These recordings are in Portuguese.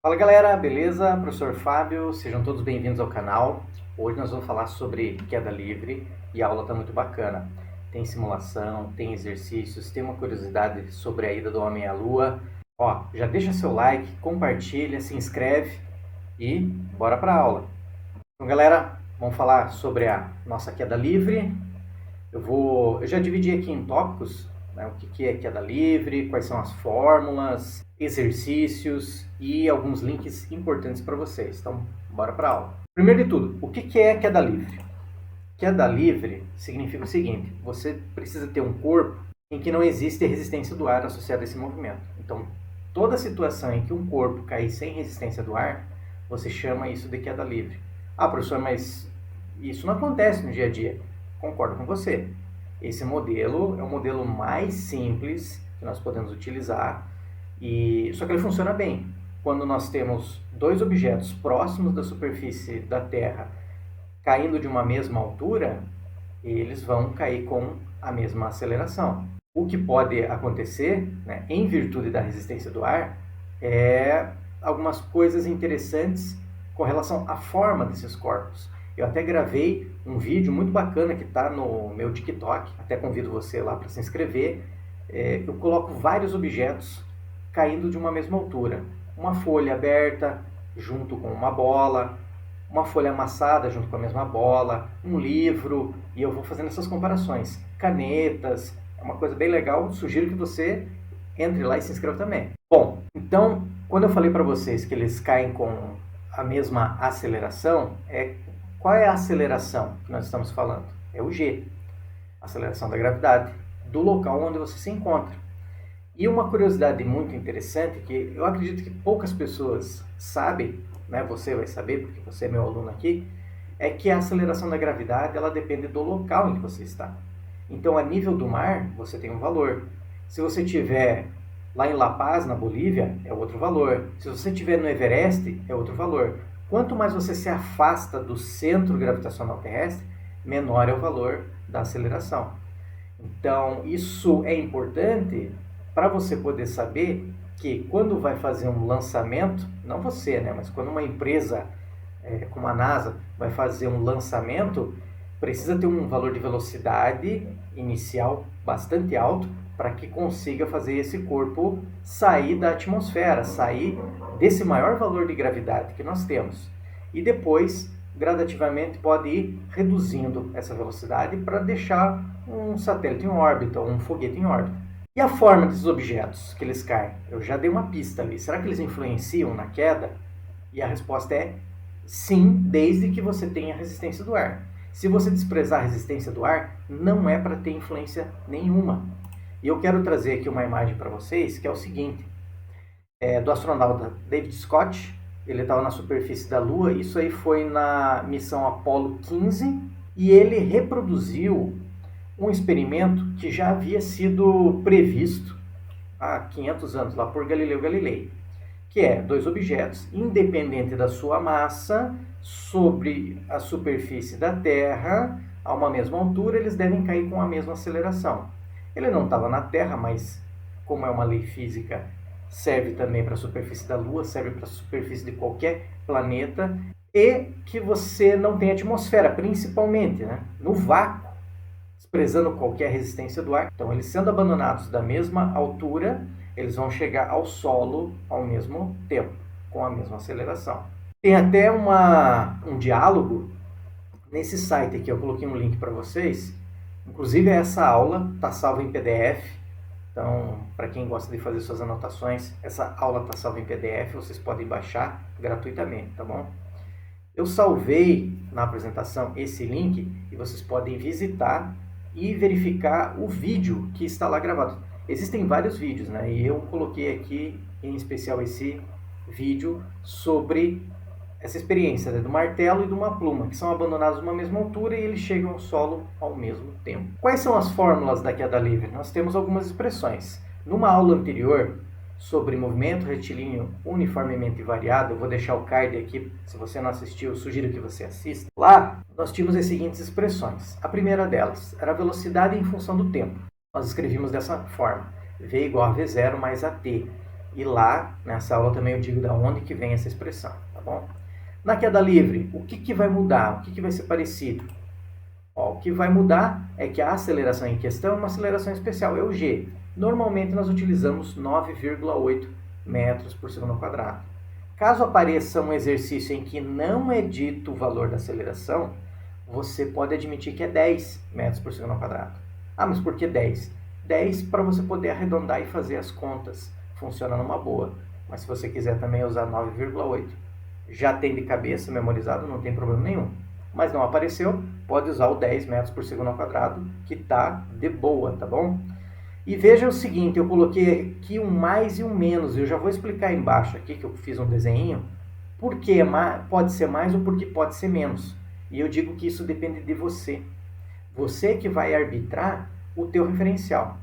Fala galera, beleza? Professor Fábio, sejam todos bem-vindos ao canal. Hoje nós vamos falar sobre queda livre e a aula está muito bacana. Tem simulação, tem exercícios, tem uma curiosidade sobre a ida do homem à lua. Ó, já deixa seu like, compartilha, se inscreve e bora para a aula. Então galera, vamos falar sobre a nossa queda livre. Eu já dividi aqui em tópicos, né, o que é queda livre, quais são as fórmulas, exercícios e alguns links importantes para vocês. Então, bora para a aula. Primeiro de tudo, o que é queda livre? Queda livre significa o seguinte: você precisa ter um corpo em que não existe resistência do ar associada a esse movimento. Então, toda situação em que um corpo cair sem resistência do ar, você chama isso de queda livre. Ah, professor, mas isso não acontece no dia a dia. Concordo com você. Esse modelo é o modelo mais simples que nós podemos utilizar, só que ele funciona bem. Quando nós temos dois objetos próximos da superfície da Terra caindo de uma mesma altura, eles vão cair com a mesma aceleração. O que pode acontecer, né, em virtude da resistência do ar, é algumas coisas interessantes com relação à forma desses corpos. Eu até gravei um vídeo muito bacana que está no meu TikTok, até convido você lá para se inscrever. Eu coloco vários objetos caindo de uma mesma altura. Uma folha aberta junto com uma bola, uma folha amassada junto com a mesma bola, um livro, e eu vou fazendo essas comparações. Canetas, é uma coisa bem legal, sugiro que você entre lá e se inscreva também. Bom, então, quando eu falei para vocês que eles caem com a mesma aceleração, qual é a aceleração que nós estamos falando? É o G, a aceleração da gravidade, do local onde você se encontra. E uma curiosidade muito interessante, que eu acredito que poucas pessoas sabem, né? Você vai saber, porque você é meu aluno aqui, é que a aceleração da gravidade ela depende do local em que você está. Então, a nível do mar, você tem um valor. Se você estiver lá em La Paz, na Bolívia, é outro valor. Se você estiver no Everest, é outro valor. Quanto mais você se afasta do centro gravitacional terrestre, menor é o valor da aceleração. Então, isso é importante para você poder saber que quando vai fazer um lançamento, não você, né, mas quando uma empresa como a NASA vai fazer um lançamento, precisa ter um valor de velocidade inicial bastante alto para que consiga fazer esse corpo sair da atmosfera, sair desse maior valor de gravidade que nós temos. E depois, gradativamente, pode ir reduzindo essa velocidade para deixar um satélite em órbita ou um foguete em órbita. E a forma desses objetos que eles caem? Eu já dei uma pista ali. Será que eles influenciam na queda? E a resposta é sim, desde que você tenha resistência do ar. Se você desprezar a resistência do ar, não é para ter influência nenhuma. E eu quero trazer aqui uma imagem para vocês, que é o seguinte, do astronauta David Scott. Ele estava na superfície da Lua, isso aí foi na missão Apollo 15, e ele reproduziu um experimento que já havia sido previsto há 500 anos, lá por Galileu Galilei, que é dois objetos, independente da sua massa, sobre a superfície da Terra, a uma mesma altura, eles devem cair com a mesma aceleração. Ele não estava na Terra, mas como é uma lei física, serve também para a superfície da Lua, serve para a superfície de qualquer planeta, e que você não tem atmosfera, principalmente, né? No vácuo, desprezando qualquer resistência do ar. Então, eles sendo abandonados da mesma altura, eles vão chegar ao solo ao mesmo tempo, com a mesma aceleração. Tem até um diálogo nesse site aqui, eu coloquei um link para vocês. Inclusive, essa aula está salva em PDF. Então, para quem gosta de fazer suas anotações, essa aula está salva em PDF, vocês podem baixar gratuitamente, tá bom? Eu salvei na apresentação esse link e vocês podem visitar e verificar o vídeo que está lá gravado. Existem vários vídeos, né? E eu coloquei aqui em especial esse vídeo sobre essa experiência, né, do martelo e de uma pluma, que são abandonados numa mesma altura e eles chegam ao solo ao mesmo tempo. Quais são as fórmulas da queda livre? Nós temos algumas expressões. Numa aula anterior sobre movimento retilíneo uniformemente variado, eu vou deixar o card aqui, se você não assistiu, eu sugiro que você assista. Lá, nós tínhamos as seguintes expressões. A primeira delas era a velocidade em função do tempo. Nós escrevíamos dessa forma: V igual a V0 mais AT. E lá, nessa aula também eu digo da onde que vem essa expressão, tá bom? Na queda livre, o que vai mudar? O que vai ser parecido? Ó, o que vai mudar é que a aceleração em questão é uma aceleração especial, é o g. Normalmente nós utilizamos 9,8 metros por segundo ao quadrado. Caso apareça um exercício em que não é dito o valor da aceleração, você pode admitir que é 10 metros por segundo ao quadrado. Ah, mas por que 10? 10 para você poder arredondar e fazer as contas. Funciona numa boa. Mas se você quiser também usar 9,8, já tem de cabeça memorizado, não tem problema nenhum. Mas não apareceu, pode usar o 10 metros por segundo ao quadrado, que tá de boa, tá bom? E veja o seguinte, eu coloquei aqui um mais e um menos, eu já vou explicar embaixo aqui, que eu fiz um desenho, por que pode ser mais ou por que pode ser menos. E eu digo que isso depende de você. Você que vai arbitrar o teu referencial.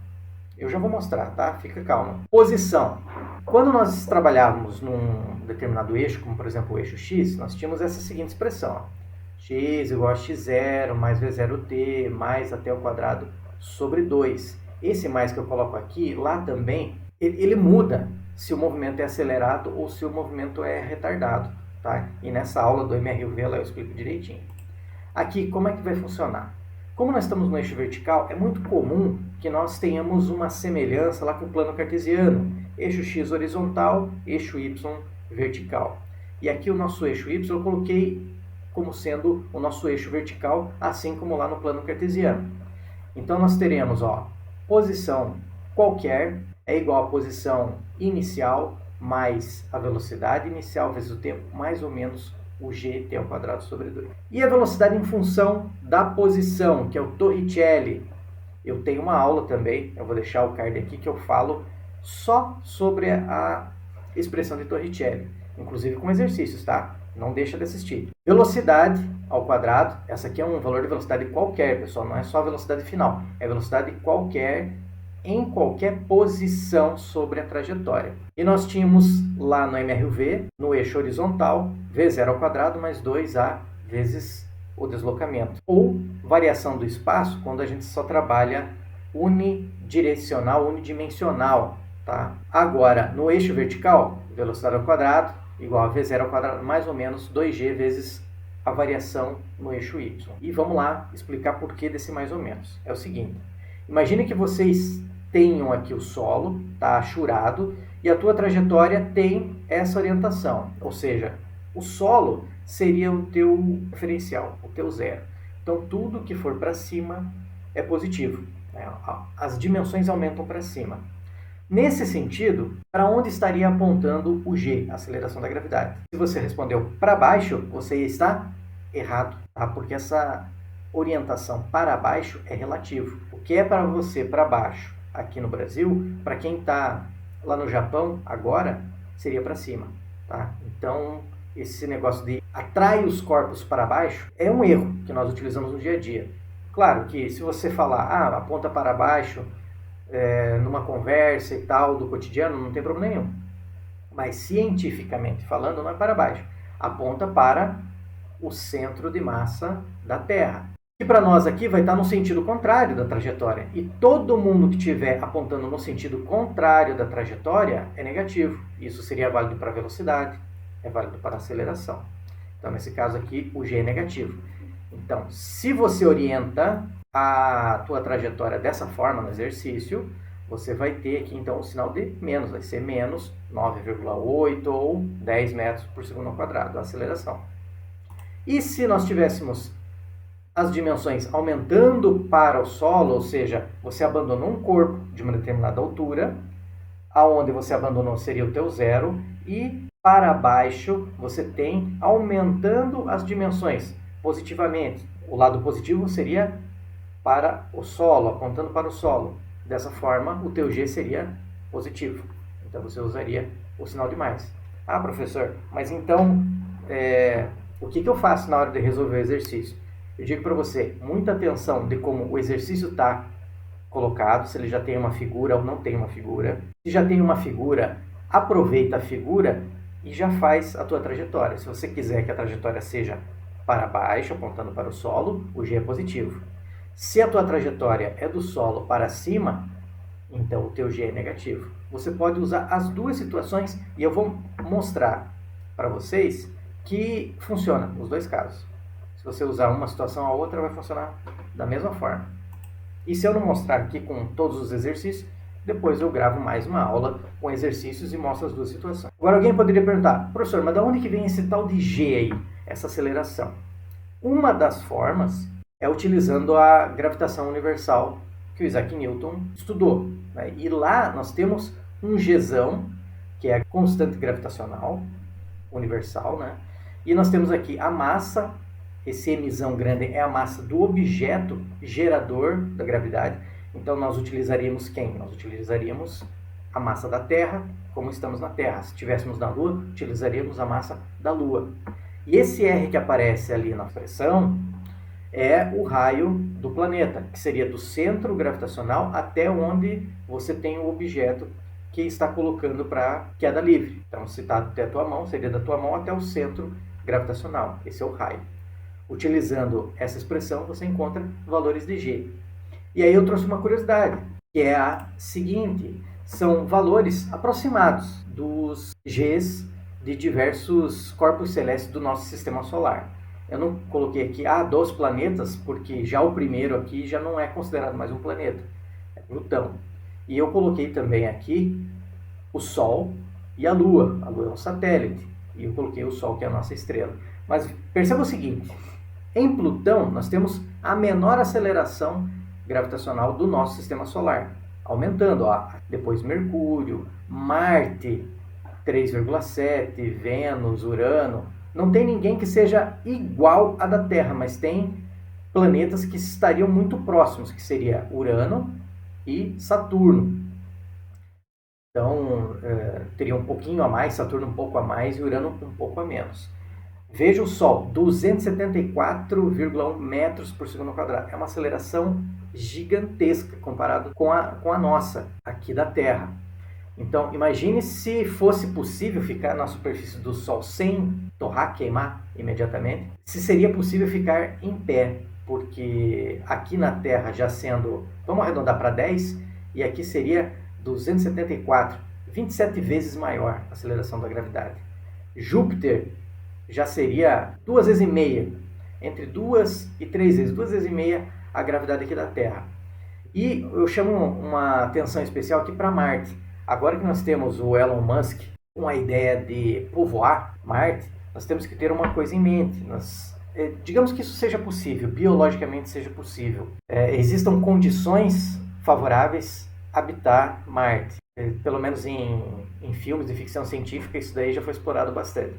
Eu já vou mostrar, tá? Fica calma. Posição. Quando nós trabalhávamos num determinado eixo, como por exemplo o eixo X, nós tínhamos essa seguinte expressão. Ó. X igual a x0 mais v0t mais até o quadrado sobre 2. Esse mais que eu coloco aqui, lá também, ele muda se o movimento é acelerado ou se o movimento é retardado. Tá? E nessa aula do MRUV lá eu explico direitinho. Aqui, como é que vai funcionar? Como nós estamos no eixo vertical, é muito comum que nós tenhamos uma semelhança lá com o plano cartesiano. Eixo x horizontal, eixo y vertical. E aqui o nosso eixo y eu coloquei como sendo o nosso eixo vertical, assim como lá no plano cartesiano. Então nós teremos, ó, posição qualquer é igual a posição inicial mais a velocidade inicial vezes o tempo, mais ou menos o gt ao quadrado sobre 2. E a velocidade em função da posição, que é o Torricelli. Eu tenho uma aula também, eu vou deixar o card aqui, que eu falo só sobre a expressão de Torricelli, inclusive com exercícios, tá? Não deixa de assistir. Velocidade ao quadrado, essa aqui é um valor de velocidade qualquer, pessoal, não é só a velocidade final, é velocidade qualquer em qualquer posição sobre a trajetória. E nós tínhamos lá no MRUV, no eixo horizontal, v0 ao quadrado mais 2a vezes o deslocamento. Ou variação do espaço, quando a gente só trabalha unidirecional, unidimensional. Tá? Agora, no eixo vertical, velocidade ao quadrado igual a v0 ao quadrado mais ou menos 2g vezes a variação no eixo y. E vamos lá explicar por que desse mais ou menos. É o seguinte, imagine que vocês tenham aqui o solo, tá achurado, e a tua trajetória tem essa orientação, ou seja, o solo seria o teu referencial, o teu zero. Então, tudo que for para cima é positivo, né? As dimensões aumentam para cima. Nesse sentido, para onde estaria apontando o g, a aceleração da gravidade? Se você respondeu para baixo, você está errado, tá? Porque essa orientação para baixo é relativo. O que é para você para baixo aqui no Brasil, para quem está lá no Japão agora, seria para cima. Tá? Então, esse negócio de atrai os corpos para baixo é um erro que nós utilizamos no dia a dia. Claro que se você falar, aponta para baixo, numa conversa e tal, do cotidiano, não tem problema nenhum. Mas cientificamente falando, não é para baixo. Aponta para o centro de massa da Terra. E para nós aqui vai estar no sentido contrário da trajetória. E todo mundo que estiver apontando no sentido contrário da trajetória é negativo. Isso seria válido para a velocidade, é válido para a aceleração. Então, nesse caso aqui, o g é negativo. Então, se você orienta a tua trajetória dessa forma no exercício, você vai ter aqui então o sinal de menos. Vai ser menos 9,8 ou 10 metros por segundo ao quadrado, a aceleração. E se nós tivéssemos as dimensões aumentando para o solo, ou seja, você abandonou um corpo de uma determinada altura, aonde você abandonou seria o teu zero, e para baixo você tem aumentando as dimensões positivamente. O lado positivo seria para o solo, apontando para o solo. Dessa forma, o teu g seria positivo. Então você usaria o sinal de mais. Ah, professor, mas então o que eu faço na hora de resolver o exercício? Eu digo para você, muita atenção de como o exercício está colocado, se ele já tem uma figura ou não tem uma figura. Se já tem uma figura, aproveita a figura e já faz a tua trajetória. Se você quiser que a trajetória seja para baixo, apontando para o solo, o g é positivo. Se a tua trajetória é do solo para cima, então o teu g é negativo. você pode usar as duas situações e eu vou mostrar para vocês que funciona nos dois casos. Se você usar uma situação, a outra vai funcionar da mesma forma. E se eu não mostrar aqui com todos os exercícios, depois eu gravo mais uma aula com exercícios e mostro as duas situações. Agora alguém poderia perguntar, professor, mas de onde que vem esse tal de G aí, essa aceleração? Uma das formas é utilizando a gravitação universal que o Isaac Newton estudou, né? E lá nós temos um Gzão, que é a constante gravitacional universal, né? E nós temos aqui a massa, esse Mzão grande é a massa do objeto gerador da gravidade. Então nós utilizaríamos quem? Nós utilizaríamos a massa da Terra, como estamos na Terra. Se estivéssemos na Lua, utilizaríamos a massa da Lua. E esse R que aparece ali na expressão é o raio do planeta, que seria do centro gravitacional até onde você tem o objeto que está colocando para queda livre. Então, se está até a tua mão, seria da tua mão até o centro gravitacional. Esse é o raio. Utilizando essa expressão, você encontra valores de G. E aí eu trouxe uma curiosidade, que é a seguinte: são valores aproximados dos Gs de diversos corpos celestes do nosso sistema solar. Eu não coloquei aqui dos planetas, porque já o primeiro aqui já não é considerado mais um planeta, é Plutão. E eu coloquei também aqui o Sol e a Lua. A Lua é um satélite, e eu coloquei o Sol, que é a nossa estrela. Mas perceba o seguinte, em Plutão nós temos a menor aceleração gravitacional do nosso sistema solar, aumentando, depois Mercúrio, Marte, 3,7, Vênus, Urano. Não tem ninguém que seja igual à da Terra, mas tem planetas que estariam muito próximos, que seria Urano e Saturno. Então, teria um pouquinho a mais, Saturno um pouco a mais e Urano um pouco a menos. Veja o Sol, 274,1 metros por segundo ao quadrado. É uma aceleração gigantesca comparado com a nossa, aqui da Terra. Então, imagine se fosse possível ficar na superfície do Sol sem torrar, queimar imediatamente. Se seria possível ficar em pé, porque aqui na Terra já sendo, vamos arredondar para 10, e aqui seria 274, 27 vezes maior a aceleração da gravidade. Júpiter já seria 2 vezes e meia, entre 2 e 3 vezes, 2 vezes e meia a gravidade aqui da Terra. E eu chamo uma atenção especial aqui para Marte. Agora que nós temos o Elon Musk com a ideia de povoar Marte, nós temos que ter uma coisa em mente. Digamos que isso seja possível, biologicamente seja possível. Existam condições favoráveis a habitar Marte. Pelo menos em filmes de ficção científica, isso daí já foi explorado bastante.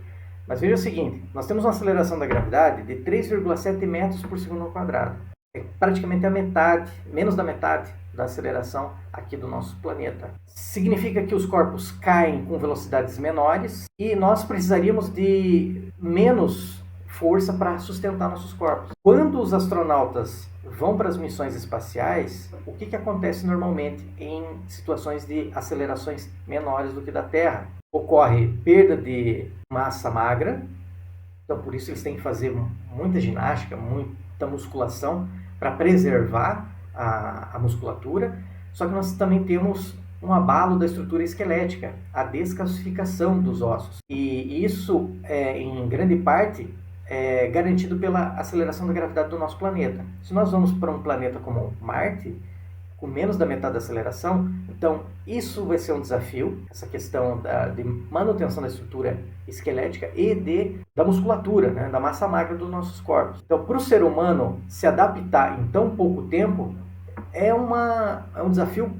Mas veja o seguinte, nós temos uma aceleração da gravidade de 3,7 metros por segundo ao quadrado. É praticamente a metade, menos da metade da aceleração aqui do nosso planeta. Significa que os corpos caem com velocidades menores e nós precisaríamos de menos força para sustentar nossos corpos. Quando os astronautas vão para as missões espaciais, o que acontece normalmente em situações de acelerações menores do que da Terra? Ocorre perda de massa magra, então por isso eles têm que fazer muita ginástica, muita musculação para preservar a musculatura, só que nós também temos um abalo da estrutura esquelética, a descalcificação dos ossos. E isso, em grande parte, é garantido pela aceleração da gravidade do nosso planeta. Se nós vamos para um planeta como Marte, com menos da metade da aceleração, então isso vai ser um desafio, essa questão de manutenção da estrutura esquelética e da musculatura, né, da massa magra dos nossos corpos. Então, para o ser humano se adaptar em tão pouco tempo, é um desafio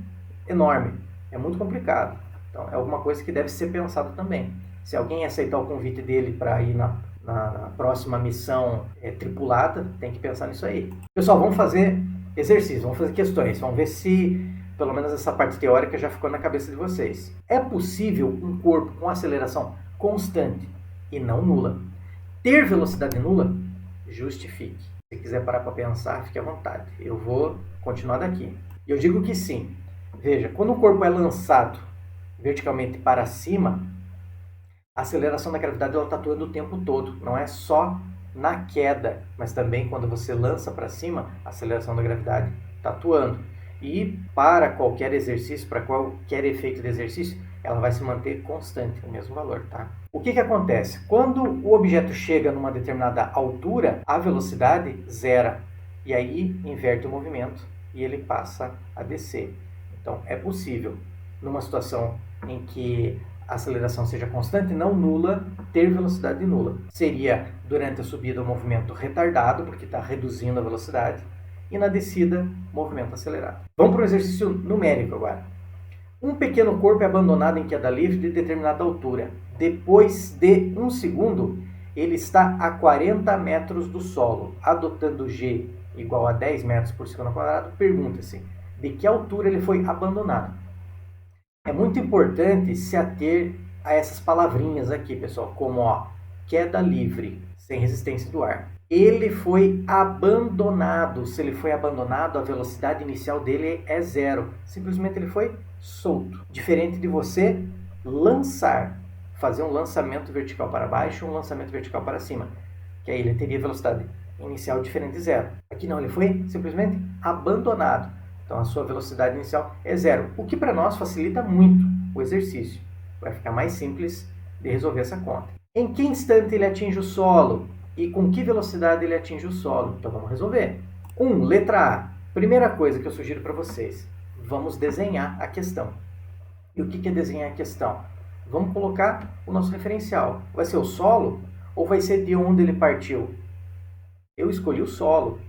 enorme, é muito complicado. Então, é alguma coisa que deve ser pensado também. Se alguém aceitar o convite dele para ir na próxima missão tripulada, tem que pensar nisso aí. Pessoal, vamos fazer exercícios, vamos fazer questões, vamos ver se pelo menos essa parte teórica já ficou na cabeça de vocês. É possível um corpo com aceleração constante e não nula ter velocidade nula? Justifique. Se quiser parar para pensar, fique à vontade. Eu vou continuar daqui. E eu digo que sim. Veja, quando o corpo é lançado verticalmente para cima, a aceleração da gravidade está atuando o tempo todo. Não é só na queda, mas também quando você lança para cima, a aceleração da gravidade está atuando. E para qualquer exercício, para qualquer efeito de exercício, ela vai se manter constante, o mesmo valor, tá? O que acontece? Quando o objeto chega numa determinada altura, a velocidade zera. E aí inverte o movimento e ele passa a descer. Então é possível, numa situação em que a aceleração seja constante, não nula, ter velocidade nula. Seria durante a subida o movimento retardado, porque está reduzindo a velocidade, e na descida, movimento acelerado. Vamos para o exercício numérico agora. Um pequeno corpo é abandonado em queda livre de determinada altura. Depois de 1 segundo, ele está a 40 metros do solo. Adotando G igual a 10 metros por segundo ao quadrado, pergunta-se de que altura ele foi abandonado. É muito importante se ater a essas palavrinhas aqui, pessoal, como queda livre, sem resistência do ar. Ele foi abandonado. Se ele foi abandonado, a velocidade inicial dele é zero. Simplesmente ele foi solto. Diferente de você lançar, fazer um lançamento vertical para baixo, um lançamento vertical para cima, que aí ele teria velocidade inicial diferente de zero. Aqui não, ele foi simplesmente abandonado. Então a sua velocidade inicial é zero, o que para nós facilita muito o exercício. Vai ficar mais simples de resolver essa conta. Em que instante ele atinge o solo? E com que velocidade ele atinge o solo? Então vamos resolver. Letra A. Primeira coisa que eu sugiro para vocês, vamos desenhar a questão. E o que é desenhar a questão? Vamos colocar o nosso referencial. Vai ser o solo ou vai ser de onde ele partiu? Eu escolhi o solo.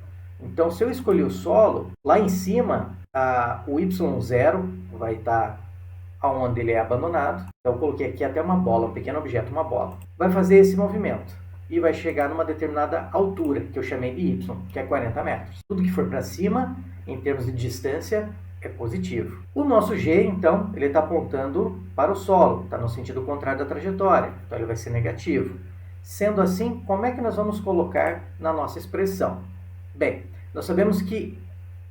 Então, se eu escolhi o solo, lá em cima, o y0 vai estar onde ele é abandonado. Então, eu coloquei aqui até uma bola, um pequeno objeto, uma bola. Vai fazer esse movimento e vai chegar numa determinada altura, que eu chamei de y, que é 40 metros. Tudo que for para cima, em termos de distância, é positivo. O nosso g, então, ele está apontando para o solo, está no sentido contrário da trajetória, então ele vai ser negativo. Sendo assim, como é que nós vamos colocar na nossa expressão? Bem, nós sabemos que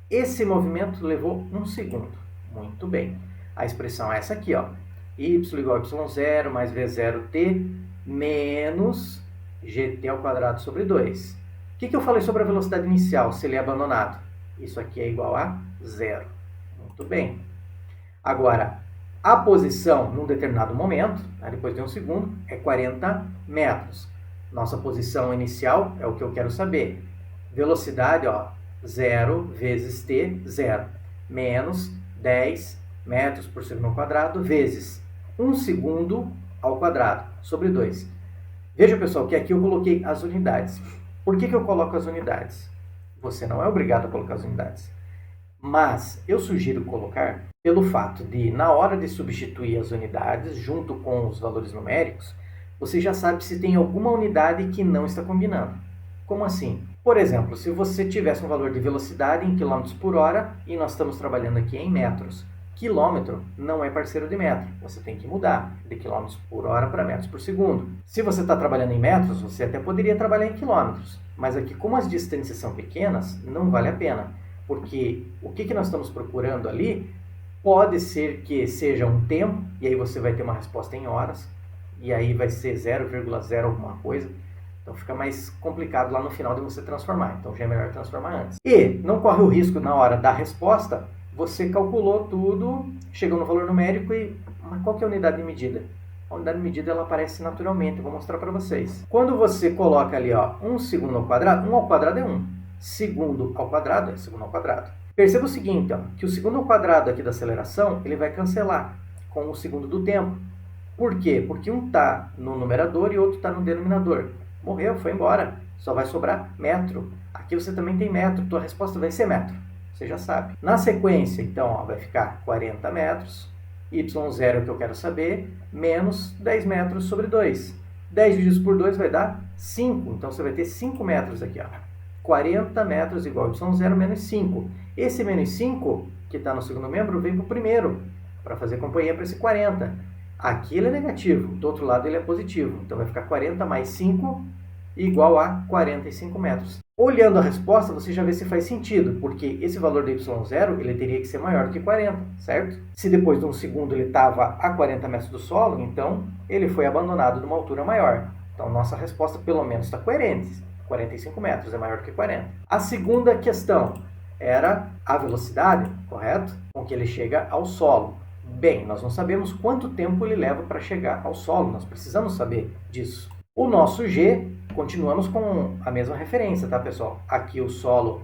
esse movimento levou 1 segundo. Muito bem. A expressão é essa aqui, y igual a y0 mais v0t menos gt ao quadrado sobre 2. O que eu falei sobre a velocidade inicial, se ele é abandonado? Isso aqui é igual a zero. Muito bem. Agora, a posição num determinado momento, depois de 1 segundo, é 40 metros. Nossa posição inicial é o que eu quero saber. Velocidade, 0 vezes t, 0, menos 10 metros por segundo ao quadrado, vezes 1 segundo ao quadrado, sobre 2. Veja, pessoal, que aqui eu coloquei as unidades. Por que eu coloco as unidades? Você não é obrigado a colocar as unidades. Mas eu sugiro colocar pelo fato de, na hora de substituir as unidades, junto com os valores numéricos, você já sabe se tem alguma unidade que não está combinando. Como assim? Por exemplo, se você tivesse um valor de velocidade em km por hora e nós estamos trabalhando aqui em metros. Quilômetro não é parceiro de metro. Você tem que mudar de km por hora para metros por segundo. Se você está trabalhando em metros, você até poderia trabalhar em quilômetros. Mas aqui, como as distâncias são pequenas, não vale a pena. Porque o que nós estamos procurando ali pode ser que seja um tempo, e aí você vai ter uma resposta em horas, e aí vai ser 0,0 alguma coisa. Então fica mais complicado lá no final de você transformar. Então já é melhor transformar antes. E não corre o risco na hora da resposta, você calculou tudo, chegou no valor numérico mas qual que é a unidade de medida? A unidade de medida ela aparece naturalmente, eu vou mostrar para vocês. Quando você coloca ali 1 segundo ao quadrado, 1 ao quadrado é 1. Segundo ao quadrado é segundo ao quadrado. Perceba o seguinte, que o segundo ao quadrado aqui da aceleração, ele vai cancelar com o segundo do tempo. Por quê? Porque um está no numerador e outro está no denominador. Morreu, foi embora. Só vai sobrar metro. Aqui você também tem metro, tua resposta vai ser metro. Você já sabe. Na sequência, então, vai ficar 40 metros, y0 é o que eu quero saber, menos 10 metros sobre 2. 10 divididos por 2 vai dar 5. Então, você vai ter 5 metros aqui. 40 metros igual a y0 menos 5. Esse menos 5, que está no segundo membro, vem para o primeiro, para fazer companhia para esse 40. Aqui ele é negativo, do outro lado ele é positivo. Então vai ficar 40 mais 5 igual a 45 metros. Olhando a resposta, você já vê se faz sentido, porque esse valor de y0 ele teria que ser maior do que 40, certo? Se depois de 1 segundo ele estava a 40 metros do solo, então ele foi abandonado numa altura maior. Então nossa resposta pelo menos está coerente. 45 metros é maior do que 40. A segunda questão. era a velocidade, correto? Com que ele chega ao solo. Bem, nós não sabemos quanto tempo ele leva para chegar ao solo, nós precisamos saber disso. O nosso G, continuamos com a mesma referência, tá, pessoal? Aqui o solo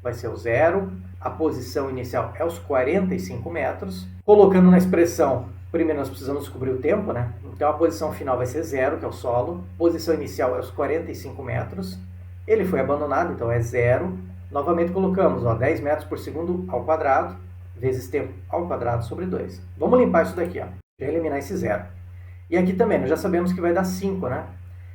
vai ser o 0, a posição inicial é os 45 metros. Colocando na expressão, primeiro nós precisamos descobrir o tempo, né? Então a posição final vai ser 0, que é o solo. Posição inicial é os 45 metros. Ele foi abandonado, então é 0. Novamente colocamos 10 metros por segundo ao quadrado, vezes tempo ao quadrado sobre 2. Vamos limpar isso daqui, ó. Já eliminar esse 0. E aqui também, nós já sabemos que vai dar 5, né?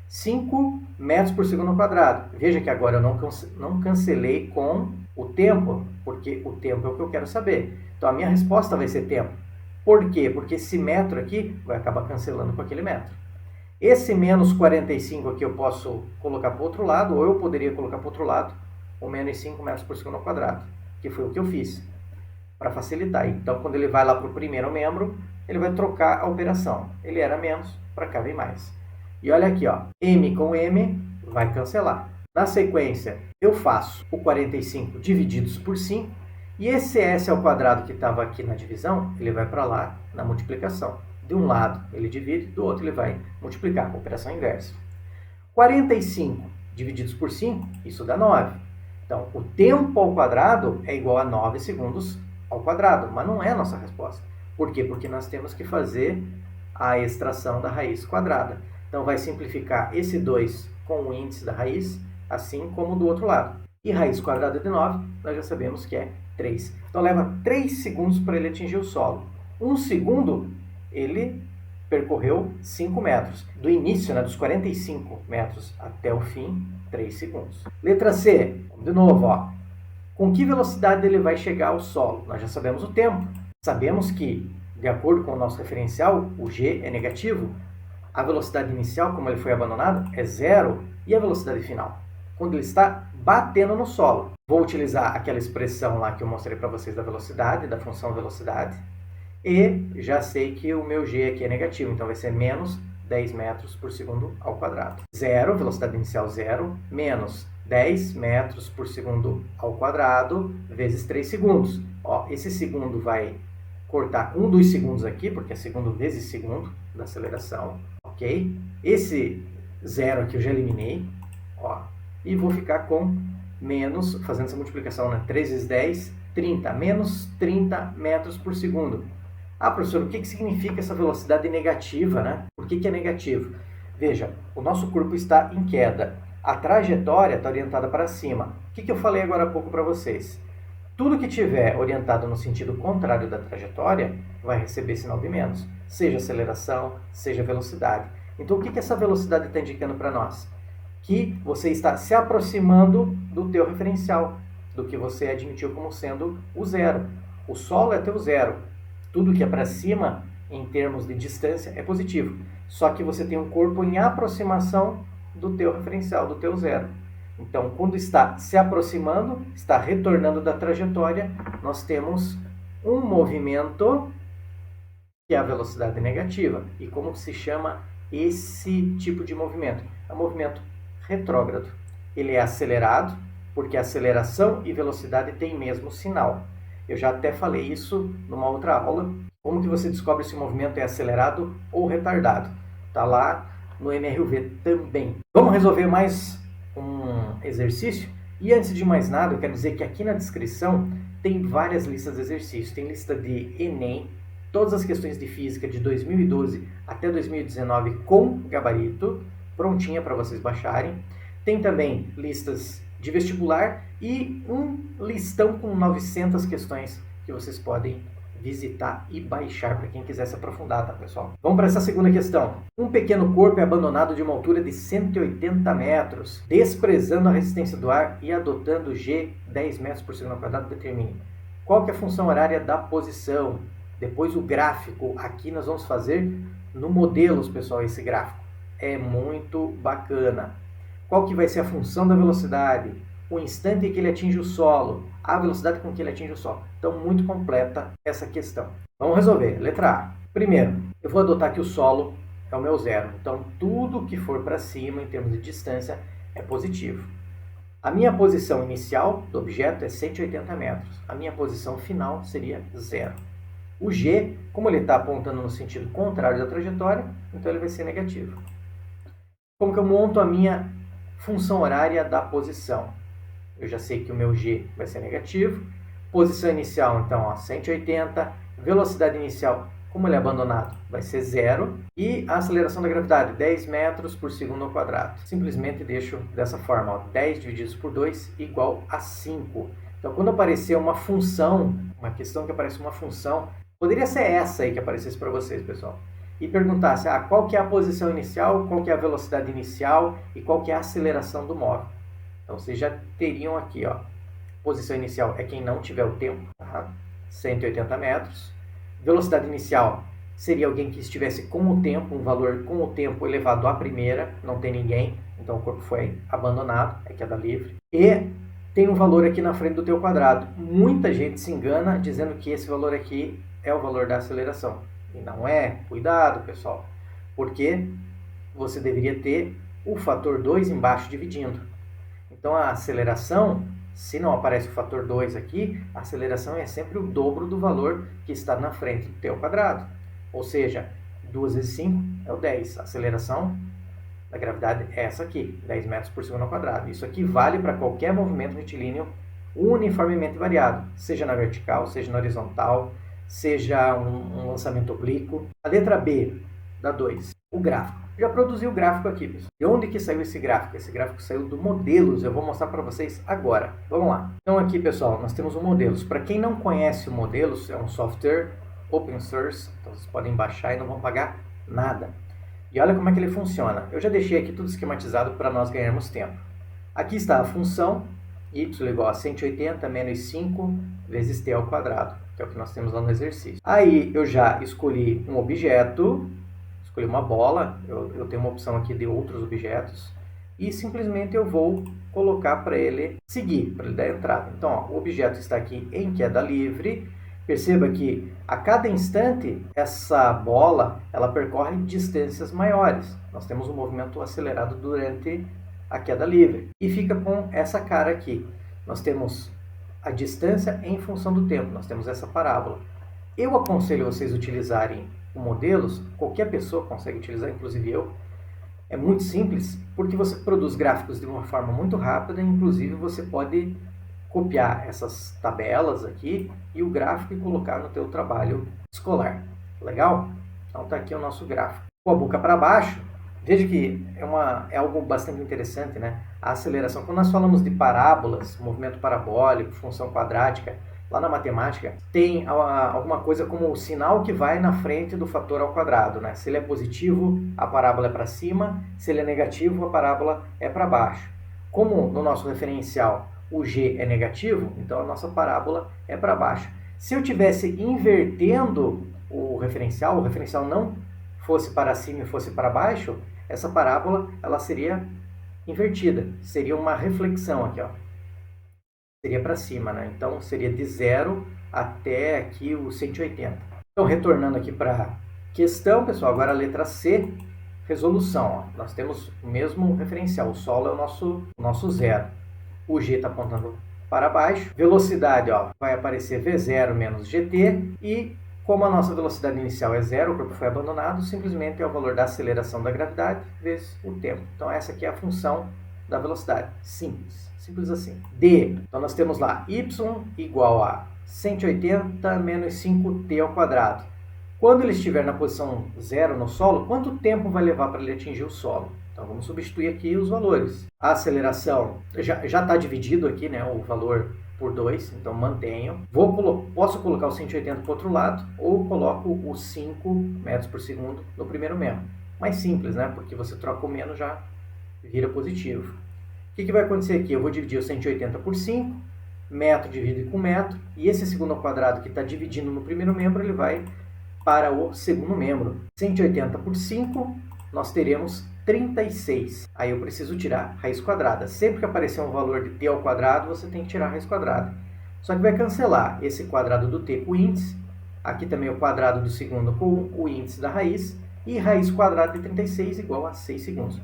5 metros por segundo ao quadrado. Veja que agora eu não cancelei com o tempo, porque o tempo é o que eu quero saber. Então a minha resposta vai ser tempo. Por quê? Porque esse metro aqui vai acabar cancelando com aquele metro. Esse menos 45 aqui eu posso colocar para o outro lado, ou eu poderia colocar para o outro lado o menos 5 metros por segundo ao quadrado, que foi o que eu fiz, para facilitar. Então, quando ele vai lá para o primeiro membro, ele vai trocar a operação. Ele era menos, para cá vem mais. E olha aqui, ó, m com m vai cancelar. Na sequência, eu faço o 45 divididos por 5, e esse s ao quadrado que estava aqui na divisão, ele vai para lá na multiplicação. De um lado ele divide, do outro ele vai multiplicar, com operação inversa. 45 divididos por 5, isso dá 9. Então, o tempo ao quadrado é igual a 9 segundos ao quadrado, mas não é a nossa resposta. Por quê? Porque nós temos que fazer a extração da raiz quadrada. Então, vai simplificar esse 2 com o índice da raiz, assim como do outro lado. E raiz quadrada de 9, nós já sabemos que é 3. Então, leva 3 segundos para ele atingir o solo. 1 segundo, ele percorreu 5 metros. Do início, né, dos 45 metros até o fim, 3 segundos. Letra C, de novo, ó. Com que velocidade ele vai chegar ao solo? Nós já sabemos o tempo. Sabemos que, de acordo com o nosso referencial, o G é negativo. A velocidade inicial, como ele foi abandonado, é 0. E a velocidade final? Quando ele está batendo no solo. Vou utilizar aquela expressão lá que eu mostrei para vocês da velocidade, da função velocidade. E já sei que o meu G aqui é negativo, então vai ser menos 10 metros por segundo ao quadrado. 0, velocidade inicial 0, menos 10 metros por segundo ao quadrado, vezes 3 segundos. Ó, esse segundo vai cortar 1 dos segundos aqui, porque é segundo vezes segundo da aceleração, ok? Esse 0 aqui eu já eliminei, ó, e vou ficar com menos, fazendo essa multiplicação, né? 3 vezes 10, 30, menos 30 metros por segundo. Ah, professor, o que significa essa velocidade negativa, né? Por que é negativo? Veja, o nosso corpo está em queda. A trajetória está orientada para cima. O que eu falei agora há pouco para vocês? Tudo que estiver orientado no sentido contrário da trajetória vai receber sinal de menos. Seja aceleração, seja velocidade. Então, o que essa velocidade está indicando para nós? Que você está se aproximando do teu referencial, do que você admitiu como sendo o 0. O solo é teu 0. Tudo que é para cima, em termos de distância, é positivo. Só que você tem um corpo em aproximação do teu referencial, do teu 0. Então, quando está se aproximando, está retornando da trajetória, nós temos um movimento que é a velocidade negativa. E como se chama esse tipo de movimento? É um movimento retrógrado. Ele é acelerado, porque aceleração e velocidade têm mesmo sinal. Eu já até falei isso numa outra aula, como que você descobre se o movimento é acelerado ou retardado. Está lá no MRUV também. Vamos resolver mais um exercício? E antes de mais nada, eu quero dizer que aqui na descrição tem várias listas de exercícios. Tem lista de Enem, todas as questões de física de 2012 até 2019 com gabarito, prontinha para vocês baixarem. Tem também listas de vestibular e um listão com 900 questões que vocês podem visitar e baixar para quem quiser se aprofundar, tá, pessoal? Vamos para essa segunda questão. Um pequeno corpo é abandonado de uma altura de 180 metros, desprezando a resistência do ar e adotando G 10 metros por segundo ao quadrado, determine qual que é a função horária da posição. Depois o gráfico, aqui nós vamos fazer no modelos, pessoal, esse gráfico. É muito bacana. Qual que vai ser a função da velocidade, o instante em que ele atinge o solo, a velocidade com que ele atinge o solo. Então, muito completa essa questão. Vamos resolver. Letra A. Primeiro, eu vou adotar que o solo é o meu 0. Então, tudo que for para cima, em termos de distância, é positivo. A minha posição inicial do objeto é 180 metros. A minha posição final seria 0. O g, como ele está apontando no sentido contrário da trajetória, então ele vai ser negativo. Como que eu monto a minha função horária da posição? Eu já sei que o meu g vai ser negativo. Posição inicial, então, ó, 180. Velocidade inicial, como ele é abandonado, vai ser 0. E a aceleração da gravidade, 10 metros por segundo ao quadrado. Simplesmente deixo dessa forma, ó, 10 divididos por 2 igual a 5. Então, quando aparecer uma função, uma questão que aparece uma função, poderia ser essa aí que aparecesse para vocês, pessoal. E perguntasse, qual que é a posição inicial, qual que é a velocidade inicial e qual que é a aceleração do móvel. Então, vocês já teriam aqui, ó, posição inicial é quem não tiver o tempo, tá? 180 metros. Velocidade inicial seria alguém que estivesse com o tempo, um valor com o tempo elevado à primeira, não tem ninguém, então o corpo foi abandonado, é queda livre. E tem um valor aqui na frente do teu quadrado. Muita gente se engana dizendo que esse valor aqui é o valor da aceleração. E não é. Cuidado, pessoal, porque você deveria ter o fator 2 embaixo dividindo. Então a aceleração, se não aparece o fator 2 aqui, a aceleração é sempre o dobro do valor que está na frente do teu quadrado. Ou seja, 2 vezes 5 é o 10. A aceleração da gravidade é essa aqui, 10 metros por segundo ao quadrado. Isso aqui vale para qualquer movimento retilíneo uniformemente variado, seja na vertical, seja na horizontal, seja um lançamento oblíquo. A letra B da 2, o gráfico. Já produzi o gráfico aqui, pessoal. De onde que saiu esse gráfico? Esse gráfico saiu do Modelos. Eu vou mostrar para vocês agora. Vamos lá. Então aqui, pessoal, nós temos o Modelos. Para quem não conhece o Modelos, é um software open source. Então vocês podem baixar e não vão pagar nada. E olha como é que ele funciona. Eu já deixei aqui tudo esquematizado para nós ganharmos tempo. Aqui está a função y igual a 180 menos 5 vezes t ao quadrado, que é o que nós temos lá no exercício. Aí eu já escolhi um objeto, escolhi uma bola, eu tenho uma opção aqui de outros objetos, e simplesmente eu vou colocar para ele seguir, para ele dar entrada. Então, ó, o objeto está aqui em queda livre. Perceba que a cada instante essa bola ela percorre distâncias maiores. Nós temos um movimento acelerado durante a queda livre. E fica com essa cara aqui. Nós temos a distância em função do tempo. Nós temos essa parábola. Eu aconselho vocês utilizarem o Modelos. Qualquer pessoa consegue utilizar, inclusive eu. É muito simples, porque você produz gráficos de uma forma muito rápida. Inclusive você pode copiar essas tabelas aqui e o gráfico e colocar no teu trabalho escolar. Legal? Então está aqui o nosso gráfico. Com a boca para baixo, veja que é algo bastante interessante, né? A aceleração. Quando nós falamos de parábolas, movimento parabólico, função quadrática, lá na matemática, tem alguma coisa como o sinal que vai na frente do fator ao quadrado, né? Se ele é positivo, a parábola é para cima. Se ele é negativo, a parábola é para baixo. Como no nosso referencial o g é negativo, então a nossa parábola é para baixo. Se eu tivesse invertendo o referencial não fosse para cima e fosse para baixo, essa parábola ela seria invertida, seria uma reflexão aqui, ó. Seria para cima, né? Então seria de 0 até aqui o 180. Então retornando aqui para a questão, pessoal, agora a letra C, resolução, ó. Nós temos o mesmo referencial, o solo é o nosso zero. O g está apontando para baixo. Velocidade, ó, vai aparecer V0 menos GT. E como a nossa velocidade inicial é 0, o corpo foi abandonado, simplesmente é o valor da aceleração da gravidade vezes o tempo. Então essa aqui é a função da velocidade. Simples. Simples assim. D. Então nós temos lá y igual a 180 menos 5t ao quadrado. Quando ele estiver na posição 0 no solo, quanto tempo vai levar para ele atingir o solo? Então vamos substituir aqui os valores. A aceleração já está dividido aqui, né, o valor por 2, então mantenho. Posso colocar o 180 para o outro lado ou coloco os 5 metros por segundo no primeiro membro. Mais simples, né, porque você troca o menos já vira positivo. O que vai acontecer aqui? Eu vou dividir o 180 por 5, metro divide com metro, e esse segundo ao quadrado que está dividindo no primeiro membro, ele vai para o segundo membro. 180 por 5, nós teremos 36. Aí eu preciso tirar raiz quadrada. Sempre que aparecer um valor de t ao quadrado, você tem que tirar a raiz quadrada. Só que vai cancelar esse quadrado do t com o índice, aqui também o quadrado do segundo com o índice da raiz, e raiz quadrada de 36 igual a 6 segundos.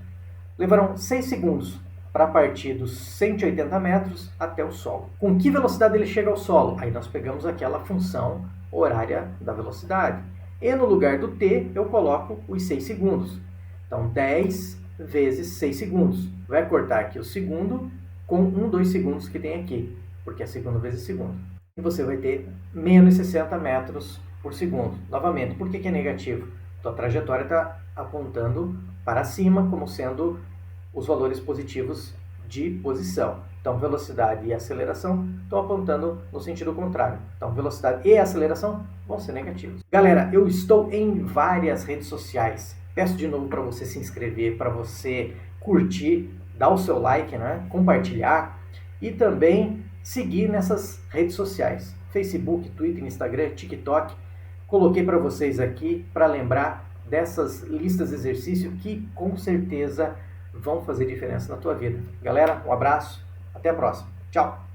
Levarão 6 segundos para partir dos 180 metros até o solo. Com que velocidade ele chega ao solo? Aí nós pegamos aquela função horária da velocidade. E no lugar do t, eu coloco os 6 segundos. Então, 10 vezes 6 segundos. Vai cortar aqui o segundo com 1, 2 segundos que tem aqui, porque é segundo vezes segundo. E você vai ter menos 60 metros por segundo. Novamente, por que é negativo? Tua trajetória está apontando para cima, como sendo os valores positivos de posição. Então, velocidade e aceleração estão apontando no sentido contrário. Então, velocidade e aceleração vão ser negativos. Galera, eu estou em várias redes sociais. Peço de novo para você se inscrever, para você curtir, dar o seu like, né? Compartilhar e também seguir nessas redes sociais. Facebook, Twitter, Instagram, TikTok. Coloquei para vocês aqui para lembrar dessas listas de exercício que com certeza vão fazer diferença na tua vida. Galera, um abraço, até a próxima. Tchau!